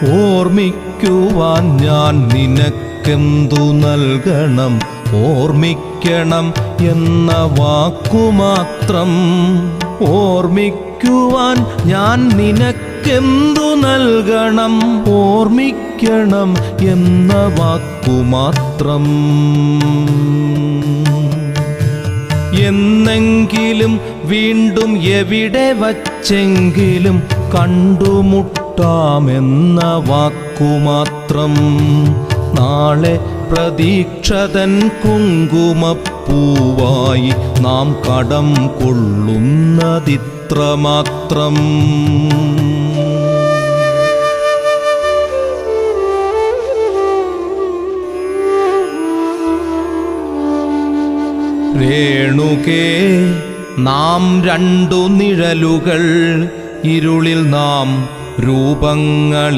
ഓർമ്മിക്കുവാൻ ഞാൻ നിനക്കെന്തു നൽകണം? ഓർമ്മിക്കണം എന്ന വാക്കുമാത്രം. ഓർമ്മിക്കുവാൻ ഞാൻ നിനക്കെന്തു നൽകണം? ഓർമ്മിക്കണം എന്ന വാക്കുമാത്രം. എന്നെങ്കിലും വീണ്ടും എവിടെ വച്ചെങ്കിലും കണ്ടുമുട്ടാമെന്ന വാക്കുമാത്രം. നാളെ പ്രതീക്ഷതൻ കുങ്കുമപ്പൂവായി നാം കടം കൊള്ളുന്നതിത്രമാത്രം. രേണുകേ, നാം രണ്ടു നിഴലുകൾ, ഇരുളിൽ നാം രൂപങ്ങൾ